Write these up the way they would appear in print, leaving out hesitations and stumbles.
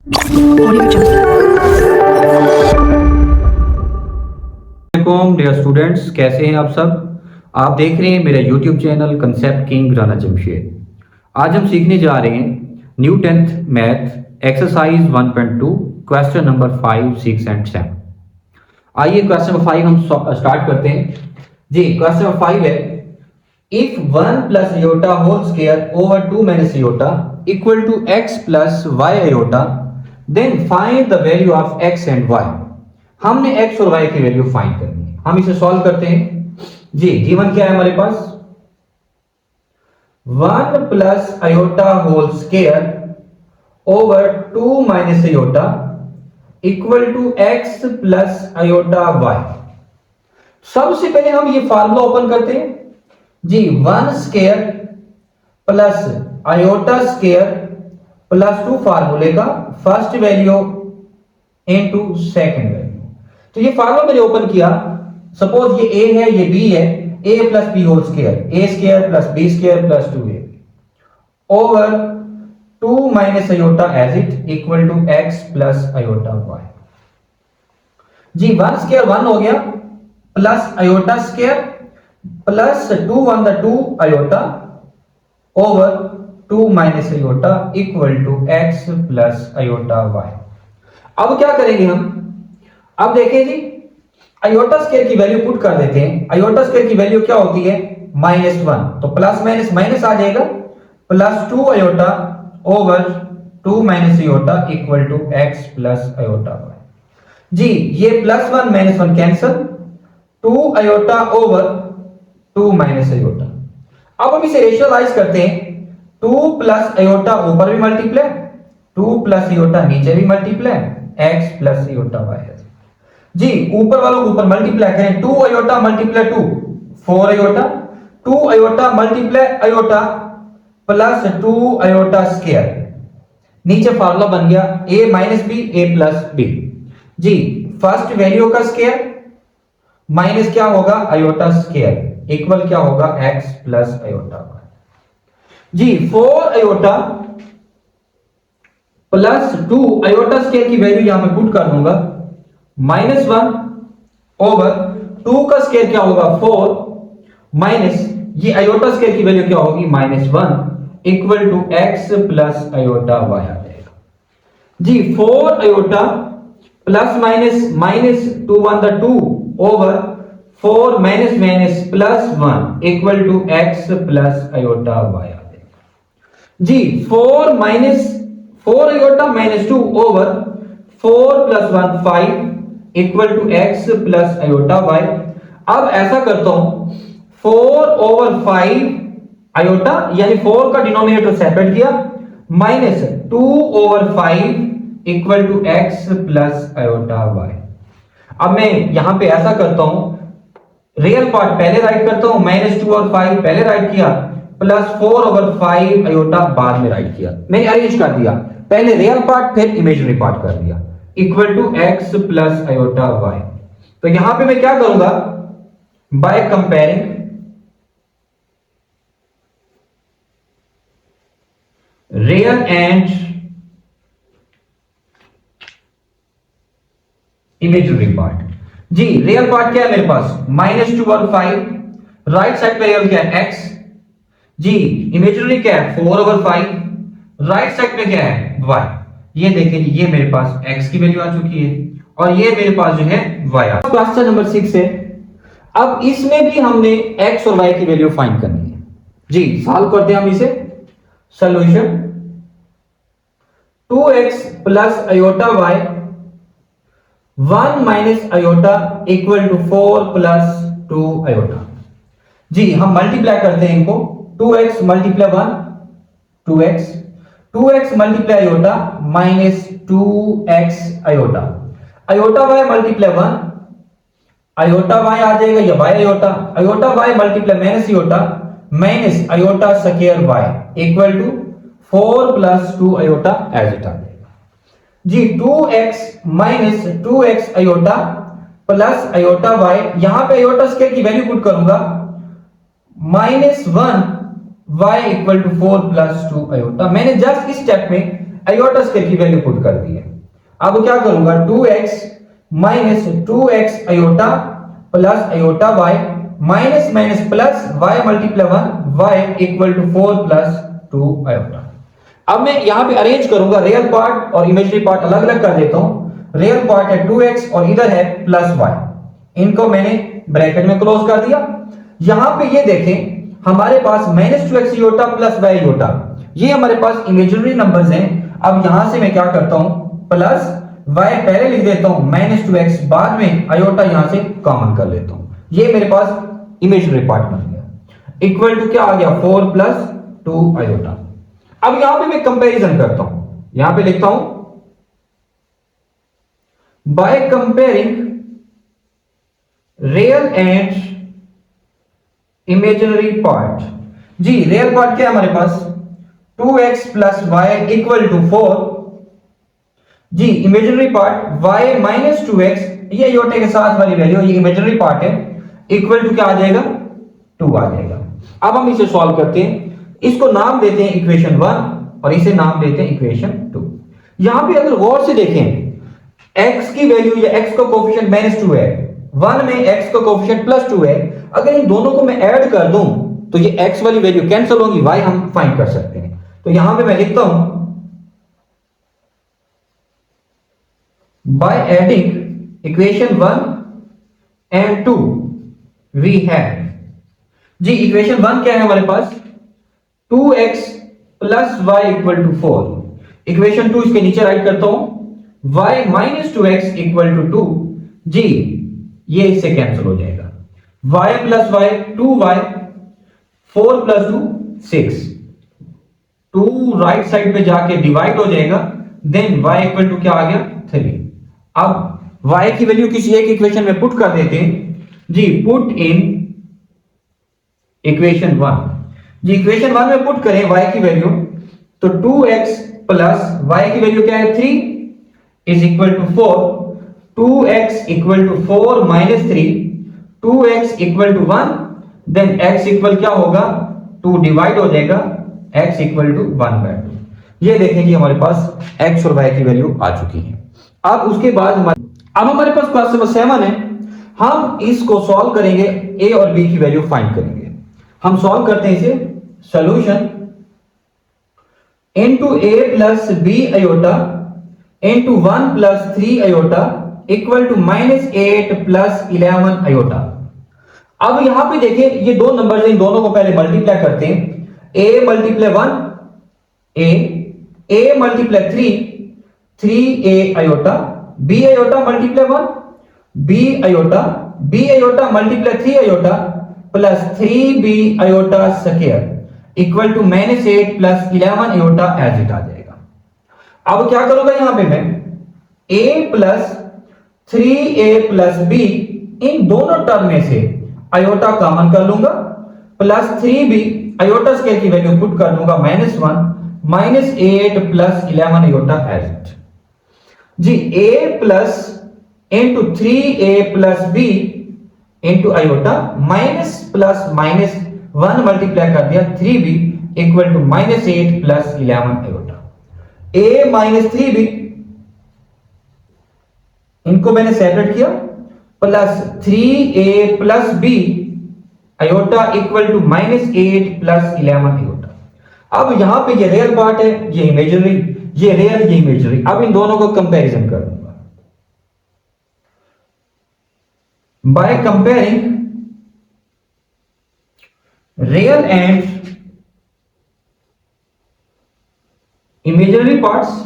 वालेकुम dear students, कैसे हैं आप सब। आप देख रहे हैं मेरा YouTube channel concept king Rana Jamshed. आज हम सीखने जा रहे हैं new 10th math exercise 1.2 question number 5, 6 and 7। आइए क्वेश्चन नंबर 5 हम स्टार्ट करते हैं जी। क्वेश्चन नंबर 5 है, if 1 plus iota whole square over 2 minus iota equal to x plus y iota, then find the value of x and y। हमने x और y की value find करनी है। हम इसे सॉल्व करते हैं जी। गिवन क्या है हमारे पास, 1 plus iota whole square over 2 minus iota equal to x plus iota y। सबसे पहले हम ये फार्मूला ओपन करते हैं जी। 1 square plus iota square plus 2 फार्मूले का first value into second value. तो ये फार्मूला मैंने ओपन किया। सपोज ये a है, ये b है, a plus b whole square, a square plus b square plus 2a over 2 minus iota as it equal to x plus iota y जी। 1 square 1 हो गया, plus iota square plus 2 1 the 2 iota over 2 minus iota equal to x plus iota y। अब क्या करेंगे हम, अब देखें जी, आयोटा स्क्वायर की वैल्यू पुट कर देते हैं। आयोटा स्क्वायर की वैल्यू क्या होती है, -1, तो प्लस माइनस माइनस आ जाएगा, plus 2 iota over 2 minus iota equal to x plus iota y जी। ये +1 -1 cancel, 2 iota over 2 minus iota. अब हम इसे रेशनलाइज करते हैं। 2 प्लस आयोटा ऊपर भी मल्टीप्लाई, 2 प्लस आयोटा नीचे भी multiply, x plus iota y जी। ऊपर वालों को ऊपर मल्टीप्लाई करें, 2 iota multiply 2 4 iota, 2 iota multiply iota plus 2 iota square. नीचे फार्मूला बन गया a minus b a plus b जी। फर्स्ट वैल्यू का स्क्वायर माइनस क्या होगा, आयोटा स्क्वायर इक्वल क्या होगा, x प्लस आयोटा y जी। 4 आयोटा प्लस 2 आयोटा स्क्वायर की वैल्यू यहां पे पुट कर दूंगा, -1 ओवर 2 का स्क्वायर क्या होगा 4 माइनस ये आयोटा स्क्वायर की वैल्यू क्या होगी, -1 equal to x plus iota y आ जाएगा जी। 4 iota plus minus minus 2 1 the 2 over 4 minus minus plus 1 equal to x plus iota y आ जाएगा जी। 4 minus 4 iota minus 2 over 4 plus 1 5 equal to x plus iota y। अब ऐसा करता हूं, 4 ओवर 5 आयोटा यानी 4 का डिनोमिनेटर सेपरेट किया, minus 2 over 5 equal to x plus iota y। अब मैं यहां पे ऐसा करता हूं, रियल पार्ट पहले राइट करता हूं, -2 और 5 पहले राइट किया, प्लस 4 ओवर 5 आयोटा बाद में राइट किया। मैंने अरेंज कर दिया, पहले रियल पार्ट फिर इमेजिनरी पार्ट कर दिया, equal to x plus iota y। तो यहां पे मैं क्या करूंगा, by comparing real and imaginary part जी। रियल पार्ट क्या है मेरे पास, -2 और 5, राइट साइड पे रियल क्या है x जी। इमेजिनरी क्या है 4 ओवर 5, राइट साइड पे क्या है y। ये देखिए ये मेरे पास x की वैल्यू आ चुकी है और ये मेरे पास जो है y आ। क्वेश्चन नंबर 6 है। अब इसमें भी हमने x और y की वैल्यू फाइंड करनी है जी। सॉल्व करते हैं हम इसे। Solution 2x plus iota y 1 minus iota equal to 4 plus 2 iota जी। हम मल्टीप्लाई करते हैं इनको, 2x multiply 1 2x, 2x multiply iota minus 2x iota, iota y multiply 1 iota y आ जाएगा, या y iota, iota y multiply minus iota minus iota square y equal to 4 plus 2 iota as it आ जाएगा जी। 2x minus 2x iota plus iota y, यहां पे iota square की value put करूंगा, -1 y equal to 4 plus 2 iota. मैंने just इस step में आयोटा स्क्वायर की वैल्यू पुट कर दी है। अब क्या करूंगा 2x minus 2x iota plus iota y minus minus plus y multiply 1 y equal to 4 plus 2 iota. अब मैं यहां पे अरेंज करूंगा, रियल पार्ट और इमेजिनरी पार्ट अलग अलग कर देता हूं। रियल पार्ट है 2x और इधर है प्लस y, इनको मैंने ब्रैकेट में क्लोज कर दिया। यहां पे ये देखें हमारे पास -2x iota plus y iota, ये हमारे पास इमेजिनरी नंबर्स हैं। अब यहां से मैं क्या करता हूं प्लस y पहले लिख देता हूं, -2x बाद में आयोटा यहां से कॉमन कर लेता हूं। ये मेरे पास इमेजिनरी पार्ट बन गया। इक्वल टू क्या आ गया 4 प्लस 2 आयोटा। अब यहां पे मैं कंपैरिजन करता हूं, यहां पे लिखता हूं by comparing real and imaginary part. जी रियल पार्ट क्या है हमारे पास 2x plus y equal to 4। जी imaginary part y minus 2x, ये आयोटा के साथ वाली वैल्यू, ये इमेजिनरी पार्ट है, इक्वल टू क्या आ जाएगा 2 आ जाएगा। अब हम इसे सॉल्व करते हैं, इसको नाम देते हैं इक्वेशन 1 और इसे नाम देते हैं इक्वेशन 2। यहां पे अगर गौर से देखें x की वैल्यू या x का कोफिशिएंट -2 है, 1 में x का कोफिशिएंट +2 है। अगर इन दोनों को मैं ऐड कर दूं तो ये x वाली वैल्यू कैंसिल होगी, y हम फाइंड कर सकते हैं। तो यहां पे मैं लिखता हूं by adding equation 1 and 2 we have. जी इक्वेशन 1 क्या है हमारे पास 2x plus y equal to 4। Equation 2 इसके नीचे राइट करता हूं y minus 2x equal to 2। जी ये इससे कैंसिल हो जाएगा, y plus y 2y, 4 plus 2 6, 2 right side पे जाके डिवाइड हो जाएगा, देन y इक्वल टू क्या आ गया 3। अब y की वैल्यू किसी एक इक्वेशन में पुट कर देते हैं। जी पुट इन इक्वेशन 1। जी इक्वेशन 1 में पुट करें y की वैल्यू, तो 2x प्लस y की वैल्यू क्या है 3 is equal to 4, 2x equal to 4 minus 3, 2x equal to 1, then x equal क्या होगा 2 डिवाइड हो जाएगा, x इक्वल टू 1/2। ये देखें कि हमारे पास x और y की वैल्यू आ चुकी है। अब उसके बाद हमारे पास क्वेश्चन नंबर 7 है, हम इसको सॉल्व करेंगे, a और b की वैल्यू फाइंड करेंगे। हम सॉल्व करते हैं इसे, solution into a plus b iota into 1 plus 3 iota equal to -8 plus 11 iota. अब यहां पे देखिए ये दो नंबर्स हैं, इन दोनों को पहले मल्टीप्लाई करते हैं। a multiply 1 a multiply 3 a iota, b iota multiply 1 b iota multiply 3 iota plus 3b iota square equal to -8 plus 11 iota as it आ जाएगा। अब क्या करूंगा यहां पे मैं a plus 3a plus b, इन दोनों टर्म में से आयोटा कॉमन कर लूंगा, प्लस 3b आयोटा स्क्वायर की वैल्यू पुट कर दूंगा -1 -8 plus 11 iota as it. Ji a plus into 3a plus b into iota minus plus minus 1 multiply कर दिया 3b equal to -8 plus 11 iota. a minus 3b इनको मैंने separate किया, plus 3a plus b iota equal to -8 plus 11 iota. अब यहां पे ये real part है, ये इमेजिनरी, ये रियल ये इमेजिनरी। अब इन दोनों को कंपैरिजन कर दूंगा by comparing real and imaginary parts.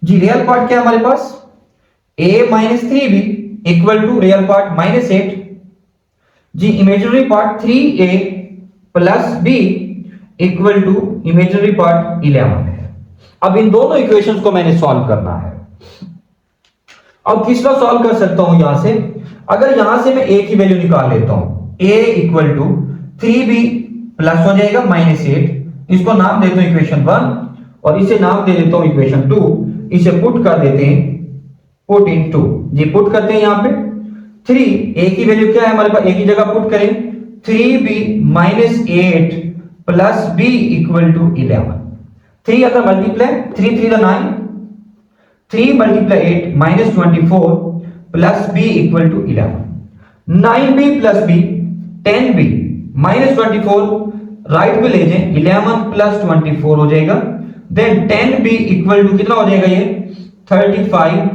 जी रियल पार्ट क्या है हमारे पास a minus 3b equal to real part -8। जी imaginary part 3a plus b equal to imaginary part 11 है। अब इन दोनों इक्वेशंस को मैंने सॉल्व करना है। अब किसका सॉल्व कर सकता हूं यहां से, अगर यहां से मैं a की वैल्यू निकाल लेता हूं, a equal to 3b plus हो जाएगा -8, इसको नाम देता हूं इक्वेशन 1 और इसे नाम दे देता हूं इक्वेशन 2। इसे पुट कर देते हैं, पुट इन 2। जी पुट करते हैं यहां पे 3, a की वैल्यू क्या है हमारे पास, a की जगह पुट करें 3b -8 plus b equal to 11। 3 अगर multiply 3 3 9 3 multiply 8 minus 24 plus b equal to 11। 9b plus b 10b minus 24 right पे ले जाए 11 प्लस 24 हो जाएगा। देन 10b इक्वल टू कितना हो जाएगा ये 35।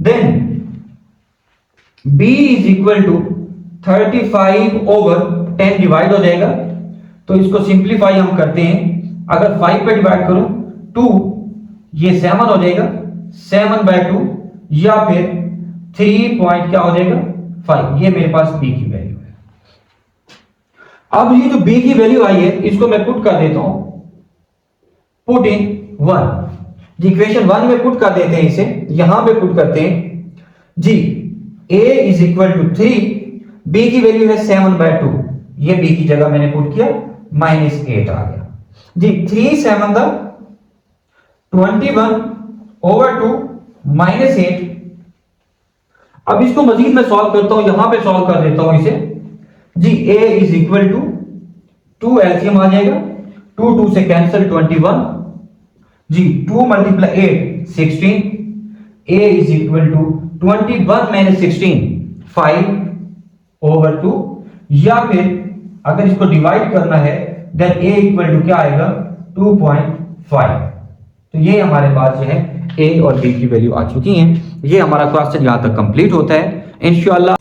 Then b is equal to 35 over 10 divide हो जाएगा। तो इसको सिंप्लीफाई हम करते हैं, अगर 5 पे डिवाइड करूं 2 ये 7 हो जाएगा 7/2 या फिर 3 पॉइंट क्या हो जाएगा 5। ये मेरे पास b की वैल्यू है। अब ये जो b की वैल्यू आई है इसको मैं पुट कर देता हूं, पुट इन 1 इक्वेशन 1 में पुट कर देते हैं, इसे यहां पे पुट करते हैं जी। a is equal to 3, b की वैल्यू है 7/2, ये b की जगह मैंने पुट किया -8 आ गया जी। 3 7 द 21 ओवर 2 -8। अब इसको मजीद मैं सॉल्व करता हूं, यहां पे सॉल्व कर देता हूं इसे जी। a is equal to 2 LCM आ जाएगा, 2 2 से कैंसिल 21 जी। 2 multiply 8 16, a is equal to 21 minus 16 5 over 2, या फिर अगर इसको डिवाइड करना है देन a इक्वल टू क्या आएगा 2.5। तो ये हमारे पास जो है a और b की वैल्यू आ चुकी हैं। ये हमारा क्वेश्चन यहां तक कंप्लीट होता है। इंशाअल्लाह